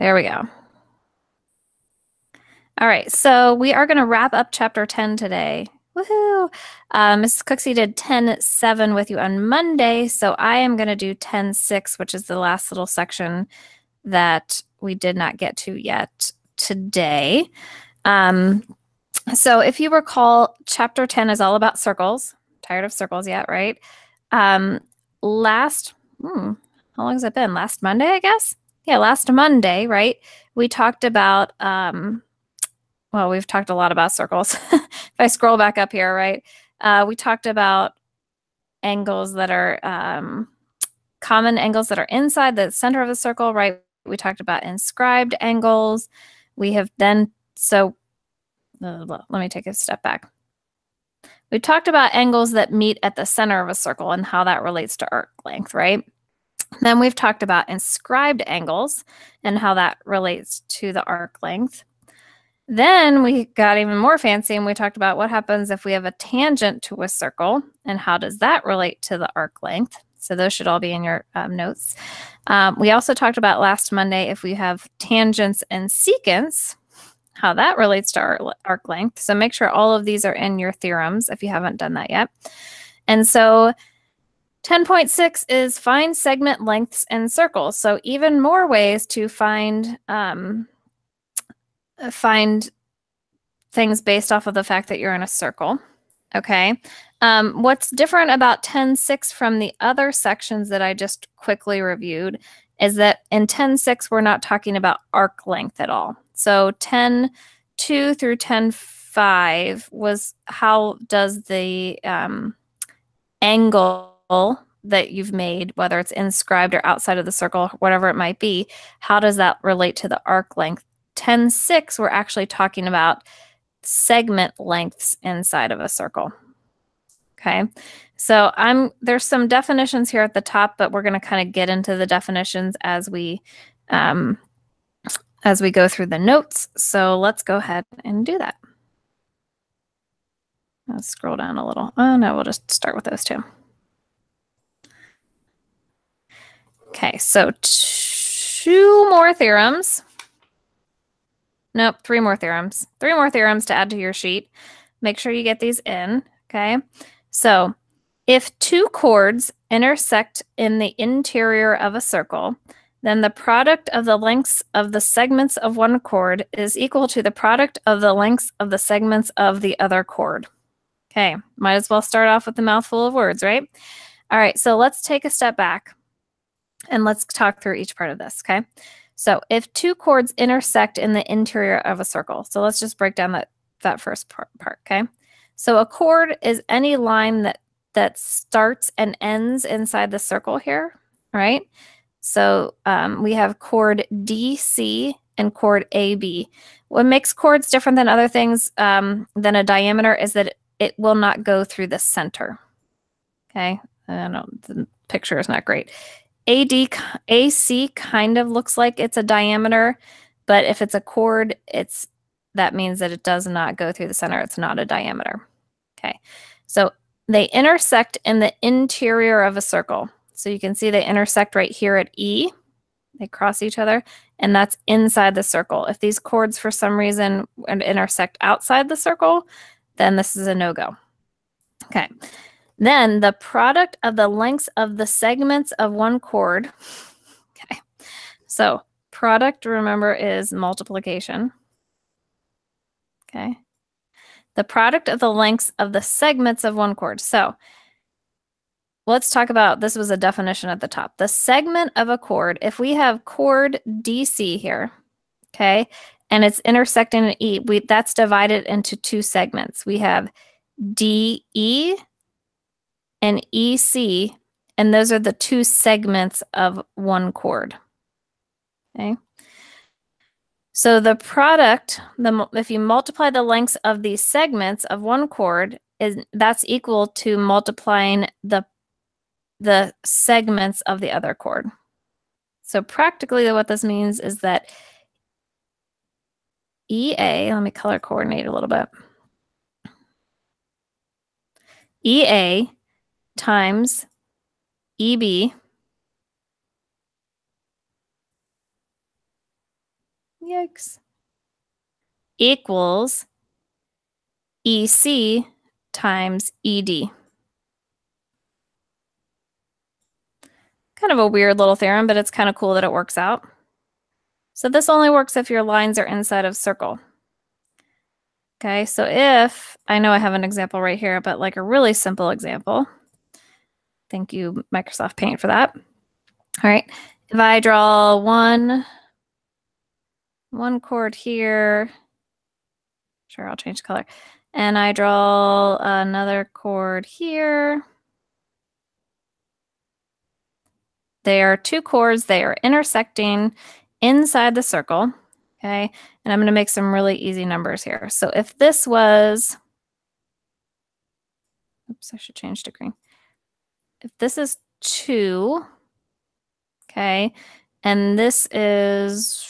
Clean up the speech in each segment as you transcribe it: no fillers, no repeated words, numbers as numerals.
There we go. All right, so we are going to wrap up chapter 10 today. Woohoo! Mrs. Cooksey did 10:7 with you on Monday, so I am going to do 10:6, which is the last little section that we did not get to yet today. So if you recall, chapter 10 is all about circles. Tired of circles yet, right? How long has it been? Last Monday, I guess? Yeah, last Monday, right? We talked about, well, we've talked a lot about circles. If I scroll back up here, right? We talked about angles that are common angles that are inside the center of the circle, right? We talked about inscribed angles. We have then, let me take a step back. We talked about angles that meet at the center of a circle and how that relates to arc length, right? Then we've talked about inscribed angles and how that relates to the arc length. Then we got even more fancy and we talked about what happens if we have a tangent to a circle and how does that relate to the arc length. So those should all be in your notes. We also talked about last Monday if we have tangents and secants, how that relates to our arc length. So make sure all of these are in your theorems if you haven't done that yet. And so 10.6 is find segment lengths in circles. So even more ways to find things based off of the fact that you're in a circle. Okay. What's different about 10.6 from the other sections that I just quickly reviewed is that in 10.6, we're not talking about arc length at all. So 10.2 through 10.5 was how does the angle that you've made, whether it's inscribed or outside of the circle, whatever it might be, how does that relate to the arc length? 10.6, we're actually talking about segment lengths inside of a circle. Okay, so there's some definitions here at the top, but we're going to kind of get into the definitions as we go through the notes. So let's go ahead and do that. Let's scroll down a little. Oh no, we'll just start with those two. Okay, so two more theorems. Nope, three more theorems. Three more theorems to add to your sheet. Make sure you get these in, okay? So if two chords intersect in the interior of a circle, then the product of the lengths of the segments of one chord is equal to the product of the lengths of the segments of the other chord. Okay, might as well start off with a mouthful of words, right? All right, so let's take a step back and let's talk through each part of this, okay? So if two chords intersect in the interior of a circle, so let's just break down that first part, okay? So a chord is any line that starts and ends inside the circle here, right? So we have chord DC and chord AB. What makes chords different than other things than a diameter is that it will not go through the center, okay? I know the picture is not great. AC kind of looks like it's a diameter, but if it's a chord, that means that it does not go through the center. It's not a diameter. Okay, so they intersect in the interior of a circle. So you can see they intersect right here at E. They cross each other, and that's inside the circle. If these chords for some reason intersect outside the circle, then this is a no-go. Okay. Then the product of the lengths of the segments of one chord. Okay, so product, remember, is multiplication. Okay, the product of the lengths of the segments of one chord. So let's talk about, this was a definition at the top. The segment of a chord, if we have chord DC here, okay, and it's intersecting an E, that's divided into two segments. We have DE and EC, and those are the two segments of one chord. Okay. So the product, if you multiply the lengths of these segments of one chord, that's equal to multiplying the segments of the other chord. So practically what this means is that EA, let me color coordinate a little bit. EA times EB yikes, equals EC times ED. Kind of a weird little theorem, but it's kind of cool that it works out. So this only works if your lines are inside of circle. Okay, so if, I know I have an example right here, but like a really simple example. Thank you, Microsoft Paint, for that. All right, if I draw one chord here, sure, I'll change the color, and I draw another chord here. They are two chords, they are intersecting inside the circle, okay? And I'm gonna make some really easy numbers here. So if this was, oops, I should change to green. If this is 2, okay, and this is,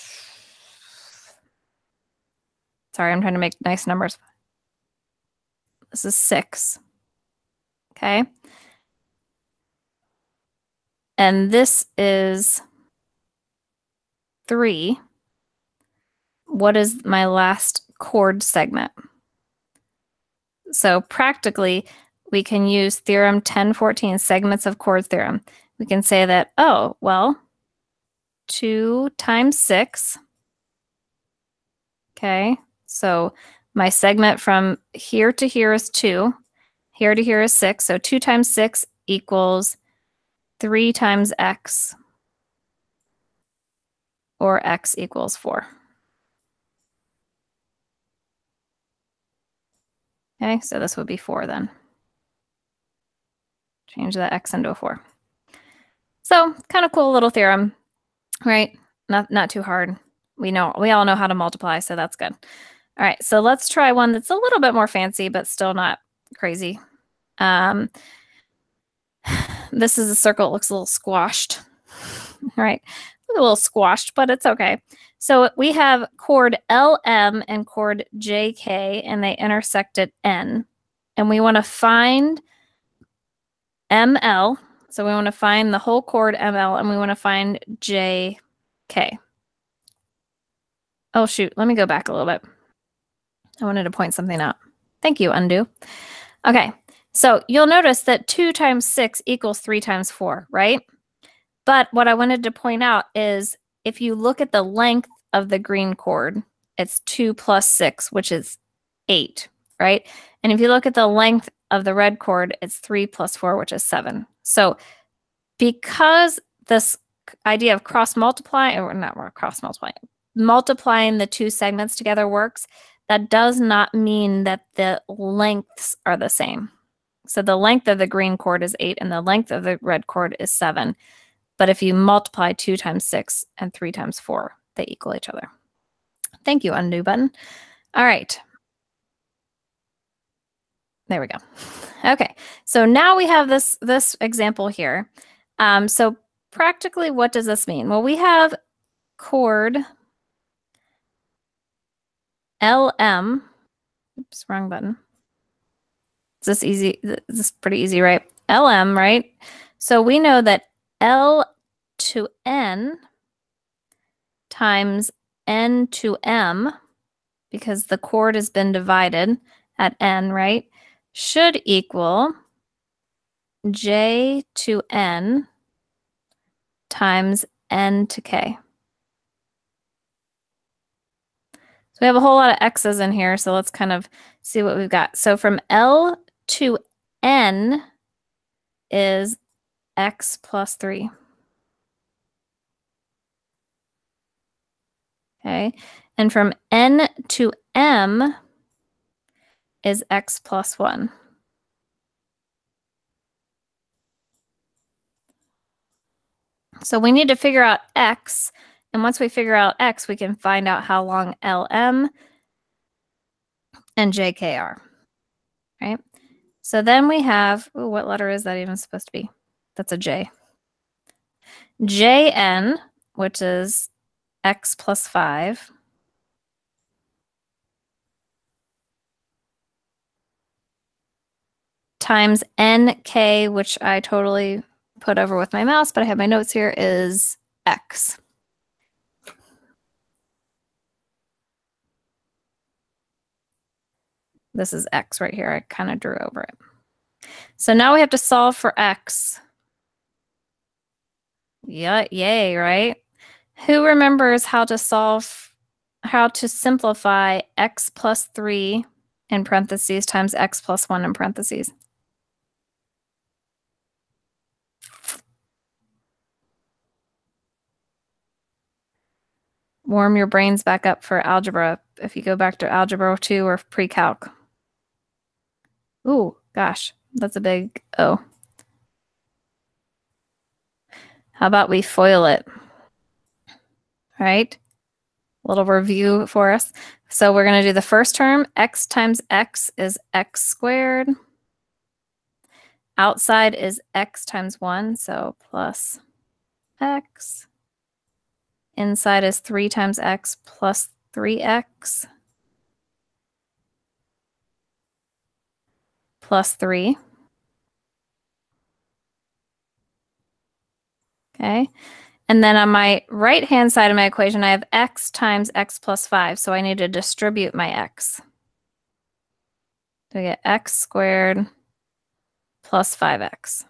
sorry, I'm trying to make nice numbers. This is 6, okay? And this is 3. What is my last chord segment? So practically, we can use theorem 1014, segments of chords theorem. We can say that, oh, well, 2 times 6. Okay, so my segment from here to here is 2. Here to here is 6. So 2 times 6 equals 3 times x, or x equals 4. Okay, so this would be 4 then. Change that x into a 4. So kind of cool little theorem, right? Not too hard. We all know how to multiply, so that's good. All right, so let's try one that's a little bit more fancy, but still not crazy. This is a circle. It looks a little squashed. All right, a little squashed, but it's okay. So we have chord LM and chord JK, and they intersect at N. And we want to find ML. So we want to find the whole chord ML, and we want to find JK. Oh, shoot. Let me go back a little bit. I wanted to point something out. Thank you, undo. Okay, so you'll notice that 2 times 6 equals 3 times 4, right? But what I wanted to point out is if you look at the length of the green chord, it's 2 plus 6, which is 8, right? And if you look at the length of the red chord, it's 3 plus 4, which is 7. So because this idea of cross-multiplying, or not cross-multiplying, multiplying the two segments together works, that does not mean that the lengths are the same. So the length of the green chord is 8 and the length of the red chord is 7. But if you multiply 2 times 6 and 3 times 4, they equal each other. Thank you, undo button. All right. There we go. Okay, so now we have this example here. So practically, what does this mean? Well, we have chord LM. Oops, wrong button. Is this easy? This is pretty easy, right? LM, right? So we know that L to N times N to M, because the chord has been divided at N, right, should equal J to N times N to K. So we have a whole lot of X's in here, so let's kind of see what we've got. So from L to N is X plus 3. Okay, and from N to M is X plus 1. So we need to figure out X, and once we figure out X, we can find out how long LM and JK are, right? So then we have, ooh, what letter is that even supposed to be? That's a J. JN, which is X plus 5. Times NK, which I totally put over with my mouse, but I have my notes here, is X. This is x right here. I kind of drew over it. So now we have to solve for x. Yeah, yay, right? Who remembers how to simplify x plus 3 in parentheses times x plus 1 in parentheses? Warm your brains back up for algebra if you go back to algebra 2 or pre-calc. Ooh, gosh, that's a big O. How about we FOIL it? Right? Little review for us. So we're going to do the first term. X times x is x squared. Outside is x times 1, so plus x. Inside is 3 times x plus 3x plus 3. Okay. And then on my right-hand side of my equation, I have x times x plus 5. So I need to distribute my x. So I get x squared plus 5x.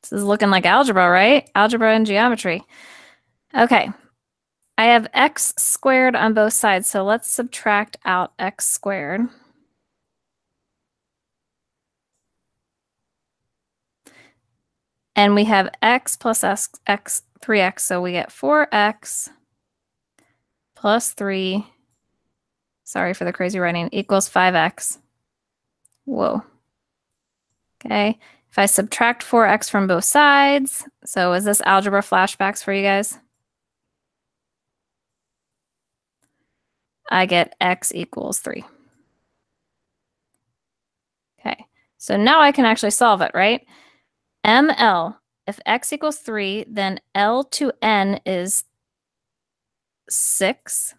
This is looking like algebra, right? Algebra and geometry. Okay. I have x squared on both sides. So let's subtract out x squared. And we have x plus x, 3x. So we get 4x plus 3, sorry for the crazy writing, equals 5x. Whoa. Okay. If I subtract 4x from both sides, so is this algebra flashbacks for you guys? I get x equals 3. Okay. So now I can actually solve it, right? ML, if x equals 3, then L to n is 6,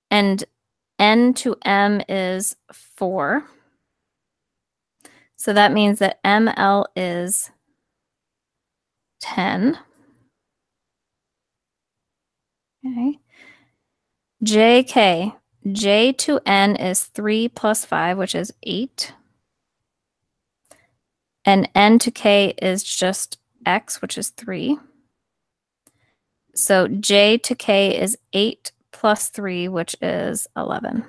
and n to m is 4. So that means that ML is 10. Okay. JK, J to N is 3 plus 5, which is 8. And N to K is just X, which is 3. So J to K is 8 plus 3, which is 11.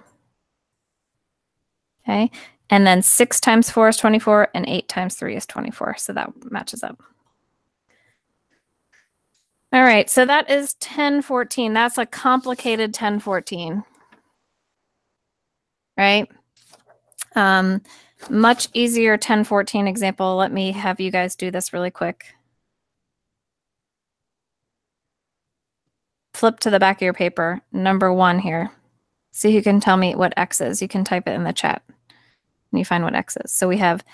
Okay. And then 6 times 4 is 24, and 8 times 3 is 24. So that matches up. All right, so that is 1014. That's a complicated 1014. Right? Much easier 1014 example. Let me have you guys do this really quick. Flip to the back of your paper, number 1 here. See who can tell me what x is. You can type it in the chat and you find what x is. So we have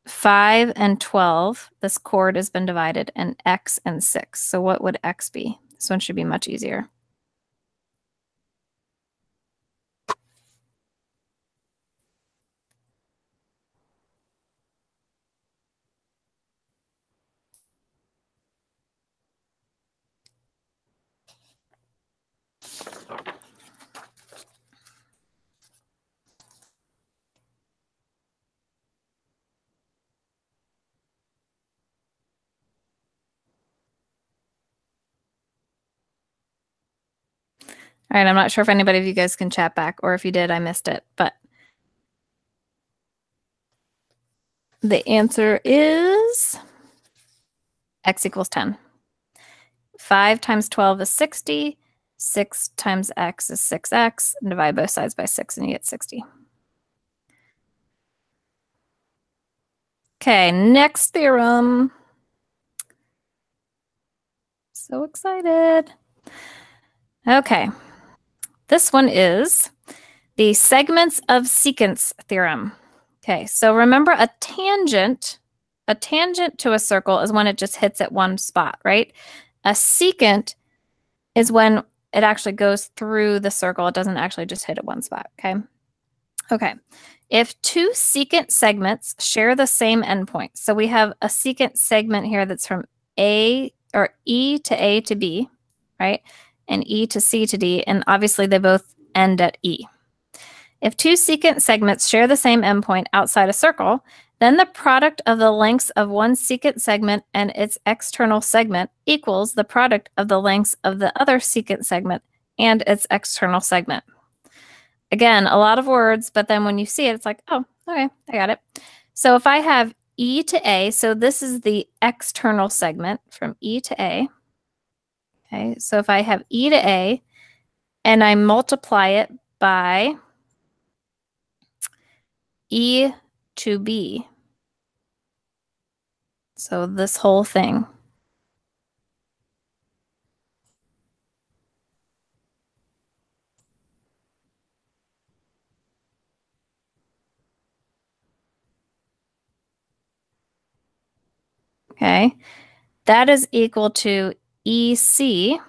5 and 12. This chord has been divided, and x and 6. So what would x be? This one should be much easier. All right, I'm not sure if anybody of you guys can chat back, or if you did, I missed it, but the answer is x equals 10. 5 times 12 is 60. 6 times x is 6x. And divide both sides by 6 and you get 60. Okay, next theorem. So excited. Okay, this one is the segments of secants theorem. Okay, so remember a tangent to a circle is when it just hits at one spot, right? A secant is when it actually goes through the circle. It doesn't actually just hit at one spot, okay? Okay, if 2 secant segments share the same endpoint, so we have a secant segment here that's from A or E to A to B, right? And E to C to D, and obviously they both end at E. If two secant segments share the same endpoint outside a circle, then the product of the lengths of one secant segment and its external segment equals the product of the lengths of the other secant segment and its external segment. Again, a lot of words, but then when you see it, it's like, oh, okay, I got it. So if I have E to A, so this is the external segment from E to A. Okay, so if I have E to A and I multiply it by E to B, so this whole thing. Okay, that is equal to EC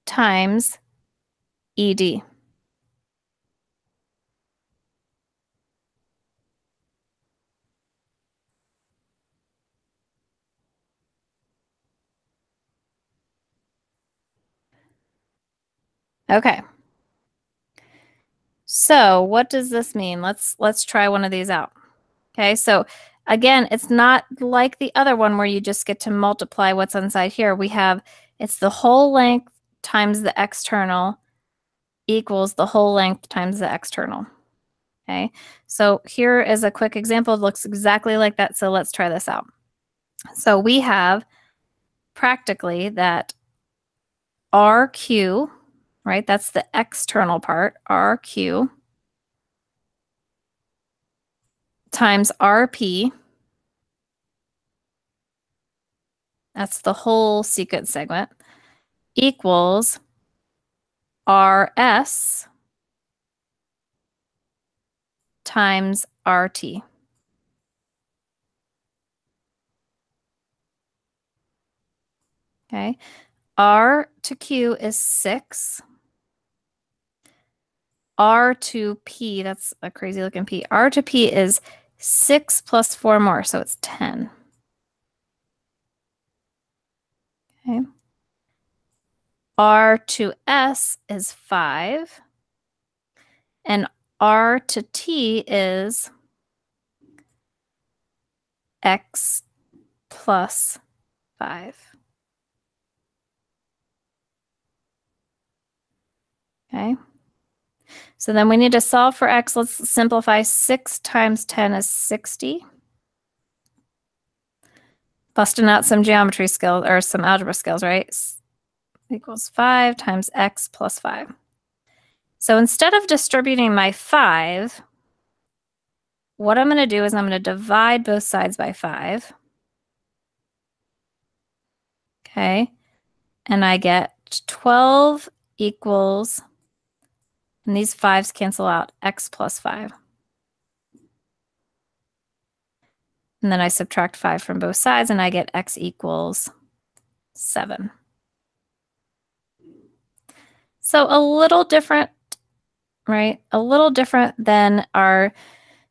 times ED. Okay. So what does this mean? Let's try one of these out. Okay, so again, it's not like the other one where you just get to multiply what's inside here. It's the whole length times the external equals the whole length times the external. Okay, so here is a quick example. It looks exactly like that, so let's try this out. So we have practically that RQ, right? That's the external part, RQ times RP. That's the whole secant segment equals RS times RT. Okay, R to Q is 6. R to P, that's a crazy looking P. R to P is 6 plus 4 more, so it's 10. Okay. R to S is 5. And R to T is X plus 5. Okay. So then we need to solve for X. Let's simplify. 6 times 10 is 60. Busting out some geometry skills or some algebra skills, right? Equals 5 times X plus 5. So instead of distributing my 5, what I'm going to do is I'm going to divide both sides by 5. Okay. And I get 12 equals, and these 5s cancel out, X plus 5. And then I subtract 5 from both sides and I get X equals 7. So a little different, right? A little different than our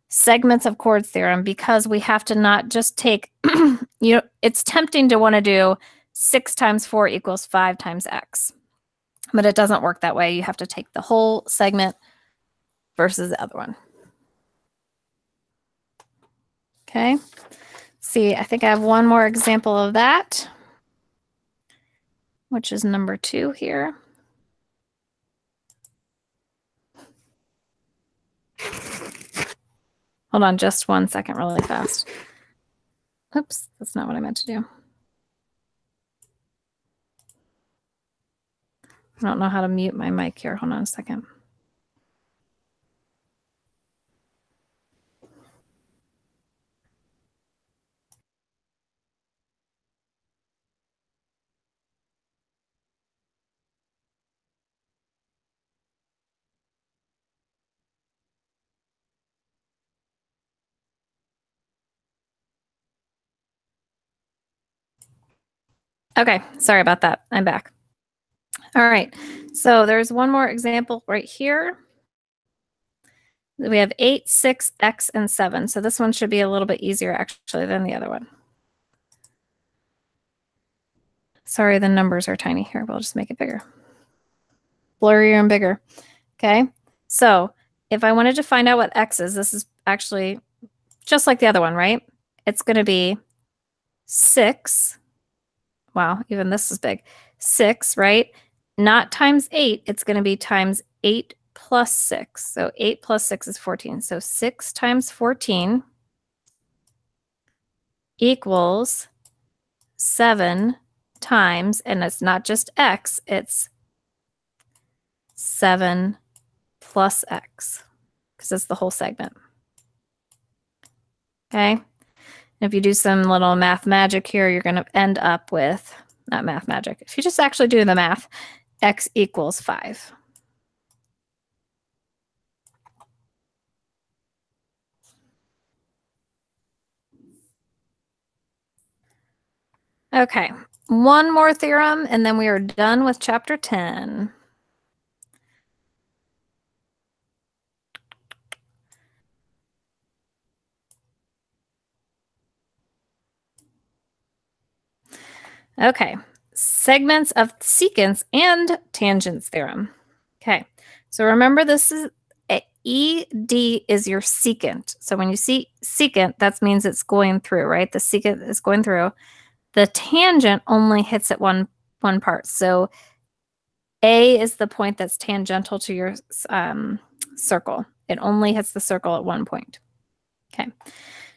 segments of chords theorem, because we have to not just take, it's tempting to want to do 6 times 4 equals 5 times X, but it doesn't work that way. You have to take the whole segment versus the other one. Okay. See, I think I have one more example of that, which is number 2 here. Hold on just one second really fast. Oops, that's not what I meant to do. I don't know how to mute my mic here. Hold on a second. Okay, sorry about that. I'm back. All right, so there's one more example right here. We have 8, 6, X, and 7. So this one should be a little bit easier actually than the other one. Sorry, the numbers are tiny here. We'll just make it bigger. Blurrier and bigger. Okay. So if I wanted to find out what x is, this is actually just like the other one, right? It's going to be 6. Wow, even this is big. 6, right? Not times 8. It's going to be times 8 plus 6. So 8 plus 6 is 14. So 6 times 14 equals 7 times, and it's not just x, it's 7 plus x, because it's the whole segment. Okay? And if you do some little math magic here, you're going to end up with, not math magic, if you just actually do the math, x equals 5. Okay, one more theorem, and then we are done with chapter 10. Okay, segments of secants and tangents theorem. Okay, so remember this is ED is your secant. So when you see secant, that means it's going through, right? The secant is going through. The tangent only hits at one part. So A is the point that's tangential to your circle. It only hits the circle at one point. Okay,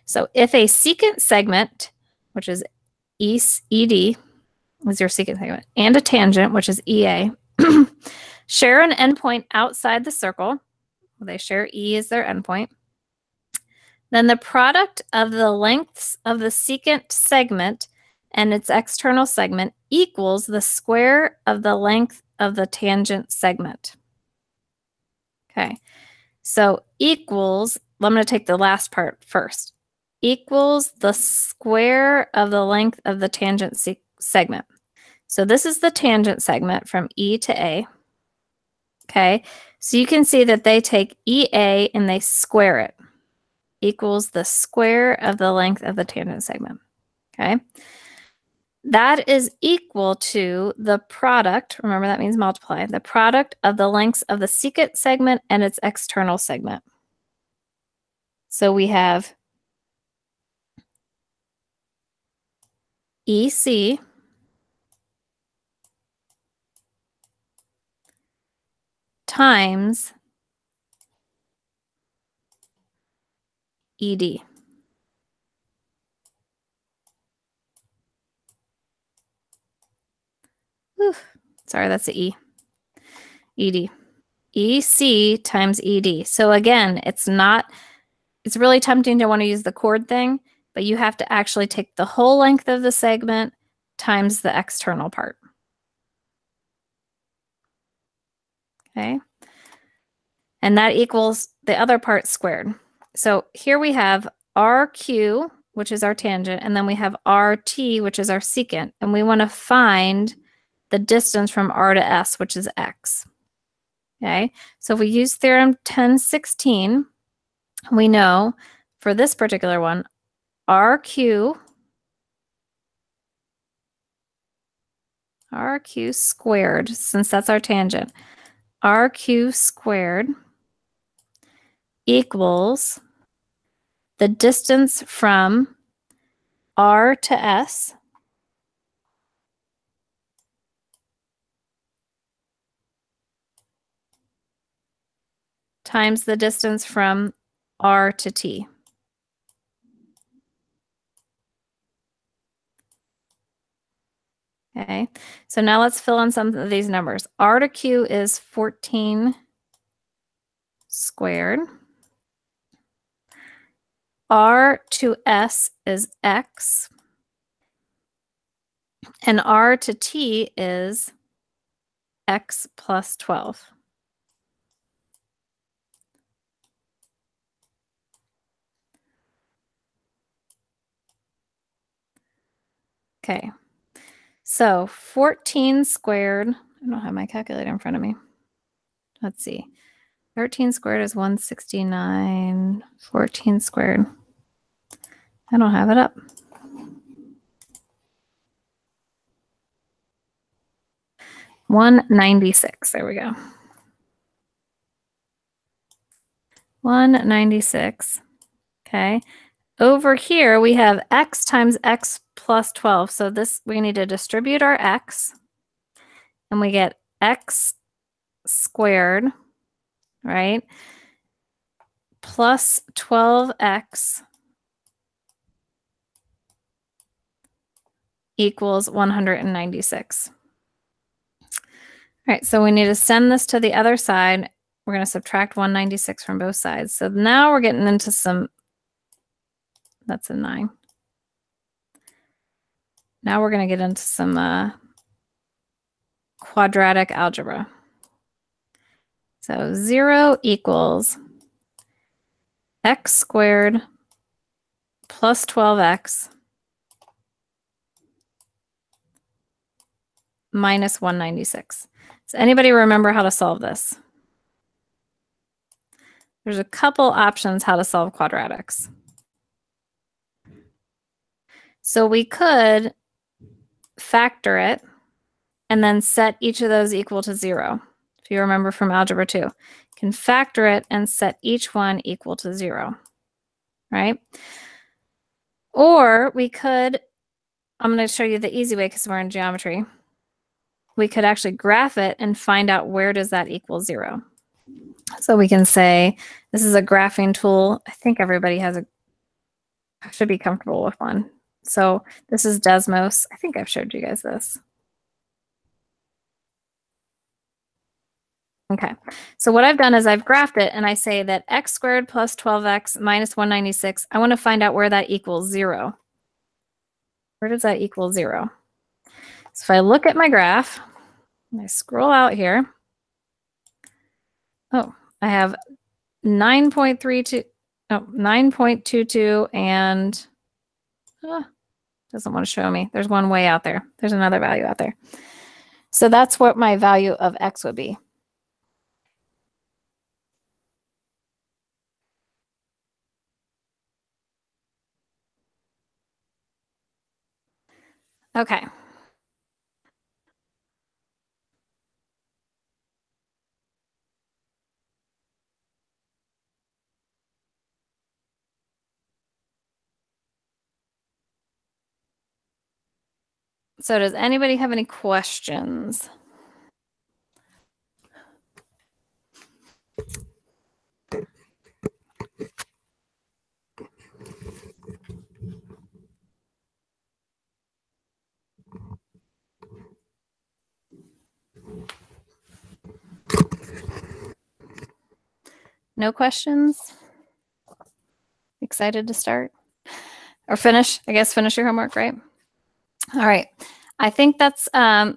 so if a secant segment, which is ED, is your secant segment, and a tangent, which is EA, share an endpoint outside the circle, they share E as their endpoint, then the product of the lengths of the secant segment and its external segment equals the square of the length of the tangent segment. Okay, so equals, I'm going to take the last part first, equals the square of the length of the tangent segment. So this is the tangent segment from E to A. Okay, so you can see that they take EA and they square it, equals the square of the length of the tangent segment. Okay, that is equal to the product, remember that means multiply, the product of the lengths of the secant segment and its external segment. So we have EC times ED. Whew. Sorry, that's the E. ED. EC times ED. So again, it's really tempting to want to use the chord thing, but you have to actually take the whole length of the segment times the external part. Okay. And that equals the other part squared. So here we have RQ, which is our tangent, and then we have RT, which is our secant, and we want to find the distance from R to S, which is X. Okay, so if we use theorem 1016, we know for this particular one, RQ squared, since that's our tangent, RQ squared equals the distance from R to S times the distance from R to T. Okay, so now let's fill in some of these numbers. R to Q is 14 squared. R to S is X. And R to T is X plus 12. Okay, so 14 squared, I don't have my calculator in front of me. Let's see, 13 squared is 169, 14 squared, I don't have it up. 196. There we go. 196. Okay. Over here, we have x times x plus 12. So this, we need to distribute our x, and we get x squared, right? Plus 12x equals 196. All right, so we need to send this to the other side. We're going to subtract 196 from both sides. So now we're getting into some, that's a 9. Now we're going to get into some quadratic algebra. So 0 equals x squared plus 12x minus 196. Does anybody remember how to solve this? There's a couple options how to solve quadratics. So we could factor it and then set each of those equal to 0. If you remember from algebra 2, you can factor it and set each one equal to 0, right? Or we could, I'm going to show you the easy way because we're in geometry. We could actually graph it and find out where does that equal 0. So we can say, this is a graphing tool. I think everybody has should be comfortable with one. So this is Desmos. I think I've showed you guys this. Okay, so what I've done is I've graphed it and I say that x squared plus 12x minus 196, I want to find out where that equals 0. Where does that equal 0? So if I look at my graph, and I scroll out here, oh, I have 9.32, oh, 9.22 and, doesn't want to show me. There's one way out there. There's another value out there. So that's what my value of x would be. Okay. So does anybody have any questions? No questions? Excited to start? Or finish? I guess finish your homework, right? All right. I think that's, I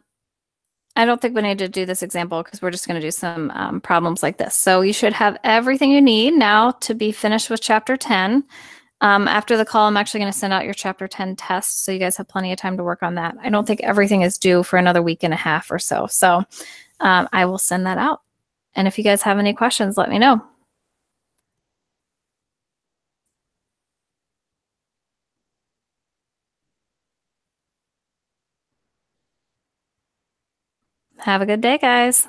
don't think we need to do this example because we're just going to do some problems like this. So you should have everything you need now to be finished with chapter 10. After the call, I'm actually going to send out your chapter 10 tests, so you guys have plenty of time to work on that. I don't think everything is due for another week and a half or so. So I will send that out. And if you guys have any questions, let me know. Have a good day, guys.